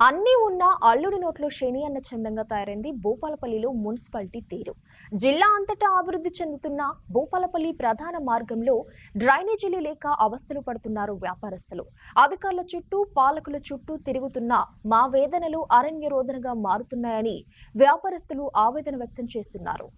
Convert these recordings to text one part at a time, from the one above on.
అన్నీ ఉన్న అల్లుడి నోట్లో శని అన్న చందంగా తయారైంది భూపాలపల్లిలో మున్సిపాలిటీ తీరు. జిల్లా అంతటా అభివృద్ధి చెందుతున్న భూపాలపల్లి ప్రధాన మార్గంలో డ్రైనేజీలు లేక అవస్థలు పడుతున్నారు వ్యాపారస్తులు. అధికారుల చుట్టూ పాలకుల చుట్టూ తిరుగుతున్న మా వేదనలు అరణ్య రోదనగా మారుతున్నాయని వ్యాపారస్తులు ఆవేదన వ్యక్తం చేస్తున్నారు.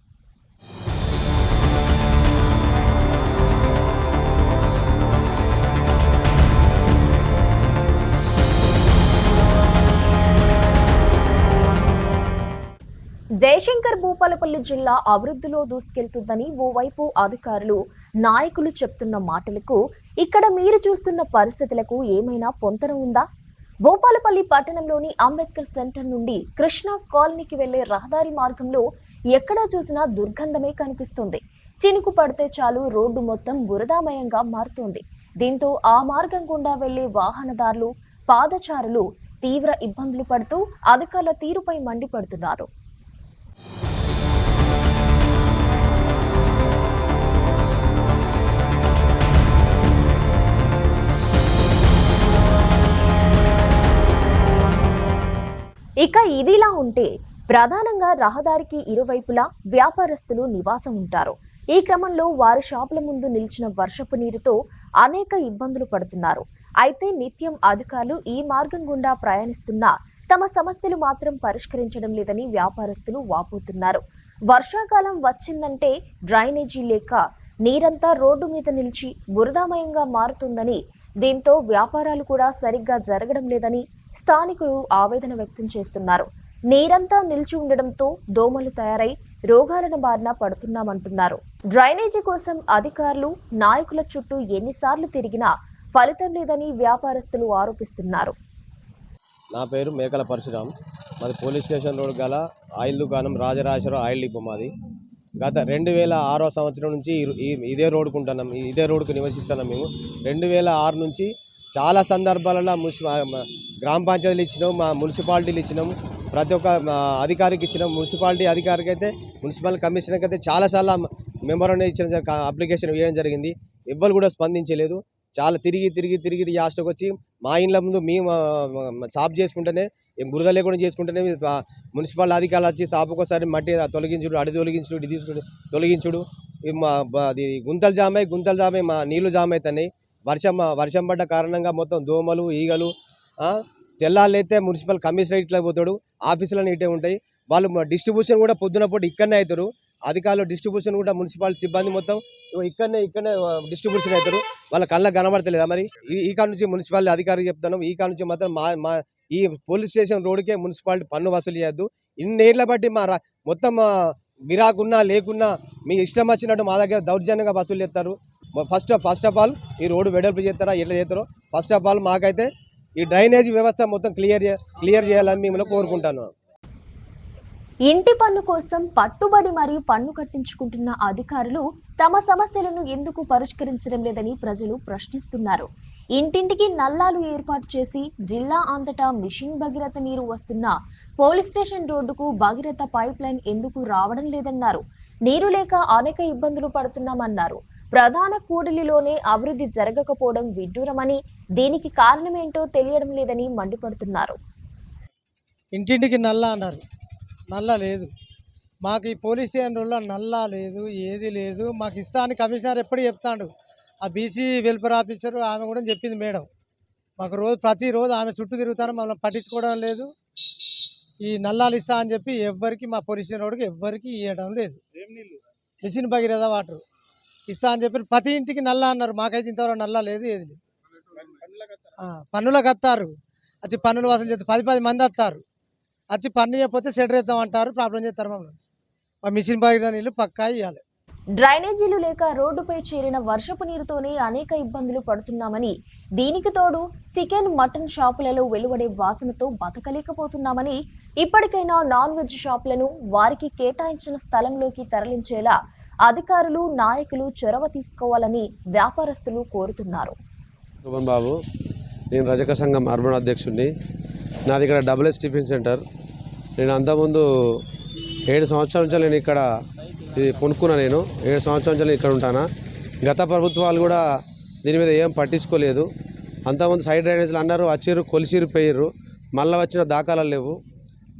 జయశంకర్ భూపాలపల్లి జిల్లా అభివృద్ధిలో దూసుకెళ్తుందని ఓవైపు అధికారులు నాయకులు చెప్తున్న మాటలకు ఇక్కడ మీరు చూస్తున్న పరిస్థితులకు ఏమైనా పొంతన ఉందా? భూపాలపల్లి పట్టణంలోని అంబేద్కర్ సెంటర్ నుండి కృష్ణా కాలనీకి వెళ్లే రహదారి మార్గంలో ఎక్కడా చూసినా దుర్గంధమే కనిపిస్తుంది. చినుకు పడితే చాలు రోడ్డు మొత్తం బురదామయంగా మారుతోంది. దీంతో ఆ మార్గం గుండా వెళ్లే వాహనదారులు, పాదచారులు తీవ్ర ఇబ్బందులు పడుతూ అధికారుల తీరుపై మండిపడుతున్నారు. ఇక ఇదిలా ఉంటే ప్రధానంగా రహదారికి ఇరువైపులా వ్యాపారస్తులు నివాసం ఉంటారు. ఈ క్రమంలో వారి షాపుల ముందు నిలిచిన వర్షపు నీరుతో అనేక ఇబ్బందులు పడుతున్నారు. అయితే నిత్యం అధికారులు ఈ మార్గం గుండా ప్రయాణిస్తున్నా తమ సమస్యలు మాత్రం పరిష్కరించడం లేదని వ్యాపారస్తులు వాపోతున్నారు. వర్షాకాలం వచ్చిందంటే డ్రైనేజీ లేక నీరంతా రోడ్డు మీద నిలిచి బురదామయంగా మారుతుందని, దీంతో వ్యాపారాలు కూడా సరిగ్గా జరగడం లేదని స్థానికులు ఆవేదన వ్యక్తం చేస్తున్నారు. నీరంతా నిలిచి ఉండడంతో దోమలు తయారై రోగాలను బారిన పడుతున్నామంటున్నారు. డ్రైనేజీ కోసం అధికారులు, నాయకుల చుట్టూ ఎన్నిసార్లు తిరిగినా ఫలితం లేదని వ్యాపారస్తులు ఆరోపిస్తున్నారు. నా పేరు మేకల పరశురాం. మాది పోలీస్ స్టేషన్ రోడ్ గల ఆయిల్ దుకాణం రాజరాజేశ్వర ఆయిల్ డిపో మాది. గత 2006 సంవత్సరం నుంచి ఇదే రోడ్డుకుంటున్నాం, ఇదే రోడ్డుకు నివసిస్తున్నాం. మేము 2006 నుంచి చాలా సందర్భాలలో గ్రామ పంచాయతీలు ఇచ్చినాం, మా మున్సిపాలిటీలు ఇచ్చినాం, ప్రతి ఒక్క అధికారికి ఇచ్చినాం. మున్సిపాలిటీ అధికారికి అయితే, మున్సిపల్ కమిషనర్కి అయితే చాలాసార్లు మెమోరాండం ఇచ్చిన అప్లికేషన్ వేయడం జరిగింది. ఎవ్వరు కూడా స్పందించలేదు. చాలా తిరిగి లాస్ట్కి వచ్చి మా ఇండ్ల ముందు మేము సాఫ్ చేసుకుంటేనే, బురద లేకుండా చేసుకుంటేనే మున్సిపల్ అధికారులు వచ్చి సాపుకోసారి మట్టి తొలగించుడు, అడి తొలగించుడు, ఇది తీసుకుని తొలగించుడు, అది గుంతలు జామ్ అయ్యి మా నీళ్లు జామ్ అవుతున్నాయి. వర్షం పడ్డ కారణంగా మొత్తం దోమలు, ఈగలు. తెల్లాళ్ళైతే మున్సిపల్ కమిషనర్ ఇట్లా పోతాడు, ఆఫీసులన్నీ ఇట్టే ఉంటాయి. వాళ్ళు డిస్ట్రిబ్యూషన్ కూడా పొద్దున పూట ఇక్కడనే అవుతారు. అధికారులు డిస్ట్రిబ్యూషన్ కూడా మున్సిపాలిటీ సిబ్బంది మొత్తం ఇక్కడనే డిస్ట్రిబ్యూషన్ అవుతారు. వాళ్ళ కళ్ళకు కనబడతలేదా? మరి ఈ కాడ నుంచి మున్సిపాలిటీ అధికారికి చెప్తాను, ఈ కాడ నుంచి మాత్రం మా ఈ పోలీస్ స్టేషన్ రోడ్డుకే మున్సిపాలిటీ పన్ను వసూలు చేయొద్దు. ఇన్నేళ్ల బట్టి మొత్తం గిరాకున్నా లేకున్నా మీ ఇష్టం వచ్చినట్టు మా దగ్గర దౌర్జన్యంగా వసూలు చేస్తారు. ఫస్ట్ ఆఫ్ ఆల్ ఈ రోడ్డు వెడల్పు చేస్తారా, ఎట్లా చేస్తారో ఫస్ట్ ఆఫ్ ఆల్ మాకైతే ఈ డ్రైనేజీ వ్యవస్థ మొత్తం క్లియర్ చేయాలని మిమ్మల్ని కోరుకుంటాను. ఇంటి పన్ను కోసం పట్టుబడి మరియు పన్ను కట్టించుకుంటున్న అధికారులు తమ సమస్యలను ఎందుకు పరిష్కరించడం లేదని ప్రజలు ప్రశ్నిస్తున్నారు. ఇంటింటికి నల్లాలు ఏర్పాటు చేసి జిల్లా అంతటా మిషన్ భగీరథ నీరు వస్తున్న పోలీస్ స్టేషన్ రోడ్డుకు భగీరథ పైప్ లైన్ ఎందుకు రావడం లేదన్నారు. నీరు లేక అనేక ఇబ్బందులు పడుతున్నామన్నారు. ప్రధాన కూడలిలోనే అభివృద్ధి జరగకపోవడం విడ్డూరమని, దీనికి కారణమేంటో తెలియడం లేదని మండిపడుతున్నారు. ఇంటింటికి నల్లా అన్నారు, నల్లా లేదు. మాకు ఈ పోలీస్ స్టేషన్ రోడ్లో నల్లా లేదు, ఏది లేదు. మాకు ఇస్తాను కమిషనర్ ఎప్పుడు చెప్తాడు. ఆ బీసీ వెల్ఫేర్ ఆఫీసర్ ఆమె కూడా చెప్పింది మేడం. మాకు ప్రతిరోజు ఆమె చుట్టూ తిరుగుతాను, మమ్మల్ని పట్టించుకోవడం లేదు. ఈ నల్లాలు ఇస్తా అని చెప్పి ఎవ్వరికి మా పోలీస్ స్టేషన్ రోడ్కి ఎవ్వరికి ఇవ్వడం లేదు. మిషన్ భగీరథ వాటర్ ఇస్తా అని చెప్పి ప్రతి ఇంటికి నల్లా అన్నారు. మాకైతే ఇంతవరకు నల్లా లేదు, ఏది లేదు. పన్నులకు వస్తారు, వచ్చి పన్నులు వసూలు చేస్తారు. 10 మంది వస్తారు, వచ్చి పన్ను చేయకపోతే సెటర్ వేద్దాం అంటారు, ప్రాబ్లం చేస్తారు. మమ్మల్ని మా మిషన్ భగీరథ నీళ్ళు పక్కా ఇవ్వాలి. డ్రైనేజీలు లేక రోడ్డుపై చేరిన వర్షపు నీరుతోనే అనేక ఇబ్బందులు పడుతున్నామని, దీనికి తోడు చికెన్, మటన్ షాపులలో వెలువడే వాసనతో బతకలేకపోతున్నామని, ఇప్పటికైనా నాన్ వెజ్ షాపులను వారికి కేటాయించిన స్థలంలోకి తరలించేలా అధికారులు, నాయకులు చొరవ తీసుకోవాలని వ్యాపారస్తులు కోరుతున్నారు. బాబు, నేను రజక సంఘం అర్బన్ అధ్యక్షుడిని. నాది ఇక్కడ డబుల్-ఎస్ టిఫిన్ సెంటర్. నేను అంతకుముందు 7 సంవత్సరాల నుంచి నేను ఇక్కడ ఇది కొనుక్కున్నా. నేను 7 సంవత్సరాల నుంచి ఇక్కడ ఉంటాను. గత ప్రభుత్వాలు కూడా దీని మీద ఏం పట్టించుకోలేదు. అంతకుముందు సైడ్ డ్రైనేజీలు అన్నారు, వచ్చిర్రు, కొలిసిరు, పోయిర్రు. మళ్ళీ వచ్చిన దాఖలాలు లేవు.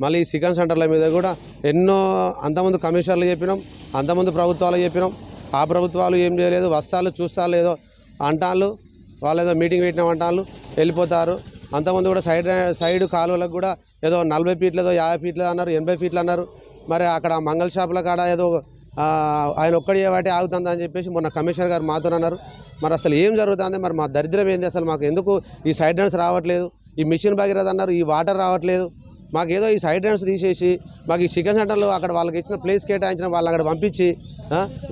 మళ్ళీ ఈ చికెన్ సెంటర్ల మీద కూడా ఎన్నో అంతమంది కమిషనర్లు చెప్పినాం, అంతమంది ప్రభుత్వాలు చెప్పినాం. ఆ ప్రభుత్వాలు ఏం చేయలేదు. వస్తాలు చూస్తాలు ఏదో అంటాళ్ళు, వాళ్ళు ఏదో మీటింగ్ పెట్టినాం అంటాళ్ళు, వెళ్ళిపోతారు. అంతమంది కూడా సైడ్ కాలువలకు కూడా ఏదో 40 ఫీట్లు ఏదో 50 ఫీట్లు అన్నారు, 80 ఫీట్లు అన్నారు. మరి అక్కడ మంగళ షాపుల కాడ ఏదో ఆయన ఒక్కడి వాటి ఆగుతుంది అని చెప్పేసి మొన్న కమిషనర్ గారు మాతో అన్నారు. మరి అసలు ఏం జరుగుతుంది? మరి మా దరిద్రం ఏంది? అసలు మాకు ఎందుకు ఈ సైడ్ రన్స్ రావట్లేదు? ఈ మిషన్ భగీరథ అన్నారు, ఈ వాటర్ రావట్లేదు. మాకేదో ఈ సైడ్ రన్స్ తీసేసి మాకు ఈ చికెన్ సెంటర్లు అక్కడ వాళ్ళకి ఇచ్చిన ప్లేస్ కేటాయించిన వాళ్ళని అక్కడ పంపించి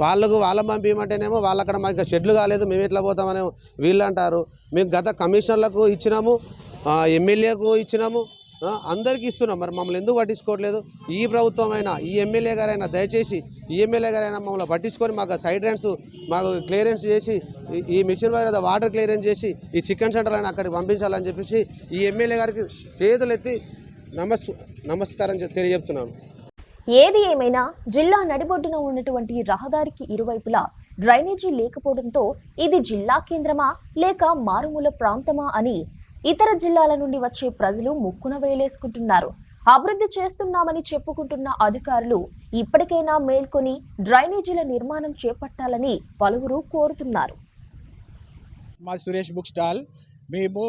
వాళ్ళని పంపించమంటేనేమో వాళ్ళు అక్కడ మాకు షెడ్లు కాలేదు, మేము ఎట్లా పోతామని వీళ్ళు అంటారు. మేము గత కమిషనర్లకు ఇచ్చినాము, ఎమ్మెల్యేకు ఇచ్చినాము, అందరికీ ఇస్తున్నాం. మరి మమ్మల్ని ఎందుకు పట్టించుకోవట్లేదు? ఈ ప్రభుత్వం అయినా, ఈ ఎమ్మెల్యే గారైనా దయచేసి ఈ ఎమ్మెల్యే గారైనా మమ్మల్ని పట్టించుకొని మాకు సైడ్ రన్స్ మాకు క్లియరెన్స్ చేసి ఈ మిషన్ మీద వాటర్ క్లియరెన్స్ చేసి ఈ చికెన్ సెంటర్ అయినా అక్కడికి పంపించాలని చెప్పేసి ఈ ఎమ్మెల్యే గారికి చేతులు ఎత్తి నమస్కారం తెలియజెప్తున్నాను. ఏది ఏమైనా జిల్లా నడిబొడ్డున ఉన్నటువంటి రహదారికి ఇరువైపులా డ్రైనేజీ లేకపోవడంతో ఇది జిల్లా కేంద్రమా లేక మారుమూల ప్రాంతమా అని ఇతర జిల్లాల నుండి వచ్చే ప్రజలు ముక్కున వేలేసుకుంటున్నారు. అభివృద్ధి చేస్తున్నామని చెప్పుకుంటున్న అధికారులు ఇప్పటికైనా మేల్కొని డ్రైనేజీల నిర్మాణం చేపట్టాలని పలువురు కోరుతున్నారు. మా సురేష్ బుక్ స్టాల్. మేము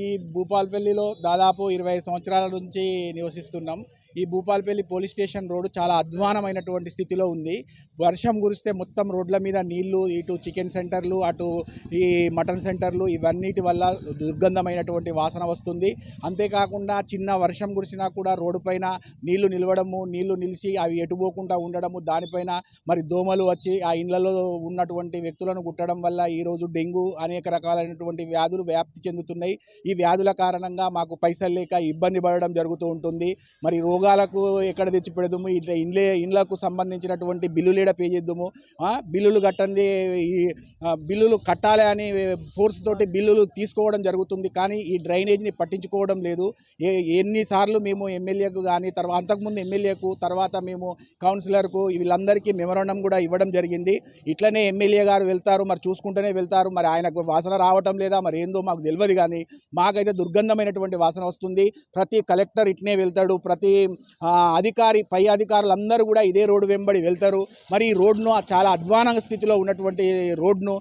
ఈ భూపాలపల్లిలో దాదాపు 20 సంవత్సరాల నుంచి నివసిస్తున్నాం. ఈ భూపాలపల్లి పోలీస్ స్టేషన్ రోడ్డు చాలా అధ్వానమైనటువంటి స్థితిలో ఉంది. వర్షం కురిస్తే మొత్తం రోడ్ల మీద నీళ్లు, ఇటు చికెన్ సెంటర్లు, అటు ఈ మటన్ సెంటర్లు, ఇవన్నిటి వల్ల దుర్గంధమైనటువంటి వాసన వస్తుంది. అంతేకాకుండా చిన్న వర్షం కురిసినా కూడా రోడ్డు పైన నీళ్లు నిలవడము, నీళ్లు నిలిచి అవి ఎటుపోకుండా ఉండడము, దానిపైన మరి దోమలు వచ్చి ఆ ఇళ్లలో ఉన్నటువంటి వ్యక్తులను కుట్టడం వల్ల ఈరోజు డెంగ్యూ అనేక రకాలైనటువంటి వ్యాధులు వ్యాప్తి చెందుతున్నాయి. ఈ వ్యాధుల కారణంగా మాకు పైసలు లేక ఇబ్బంది పడడం జరుగుతూ ఉంటుంది. మరి రోగాలకు ఎక్కడ తెచ్చి పెడదాము? ఇట్లా ఇండ్లకు సంబంధించినటువంటి బిల్లులు ఏడ పే చేద్దాము? బిల్లులు కట్టండి, బిల్లులు కట్టాలి అని ఫోర్స్ తోటి బిల్లులు తీసుకోవడం జరుగుతుంది. కానీ ఈ డ్రైనేజీని పట్టించుకోవడం లేదు. ఎన్నిసార్లు మేము ఎమ్మెల్యేకు కానీ అంతకుముందు ఎమ్మెల్యేకు, తర్వాత మేము కౌన్సిలర్కు, వీళ్ళందరికీ మెమరాండం కూడా ఇవ్వడం జరిగింది. ఇట్లనే ఎమ్మెల్యే గారు వెళ్తారు, మరి చూసుకుంటూనే వెళ్తారు. మరి ఆయనకు వాసన రావటం లేదా మరి ఏందో మాకు తెలియదు. కానీ మాకైతే దుర్గంధమైనటువంటి వాసన వస్తుంది. ప్రతి కలెక్టర్ ఇట్నే వెళ్తాడు, ప్రతి అధికారి, పై అధికారులందరూ కూడా ఇదే రోడ్డు వెంబడి వెళ్తారు. మరి ఈ రోడ్ను చాలా అధ్వాన స్థితిలో ఉన్నటువంటి రోడ్ను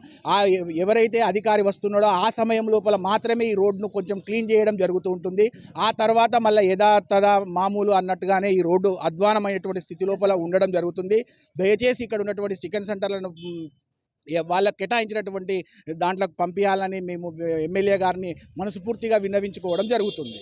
ఎవరైతే అధికారి వస్తున్నాడో ఆ సమయం లోపల మాత్రమే ఈ రోడ్ను కొంచెం క్లీన్ చేయడం జరుగుతూ ఉంటుంది. ఆ తర్వాత మళ్ళీ యథాతథ మామూలు అన్నట్టుగానే ఈ రోడ్డు అధ్వానమైనటువంటి స్థితి లోపల ఉండడం జరుగుతుంది. దయచేసి ఇక్కడ ఉన్నటువంటి చికెన్ సెంటర్లను వాళ్ళకు కేటాయించినటువంటి దాంట్లోకి పంపించాలని మేము ఎమ్మెల్యే గారిని మనస్ఫూర్తిగా విన్నవించుకోవడం జరుగుతుంది.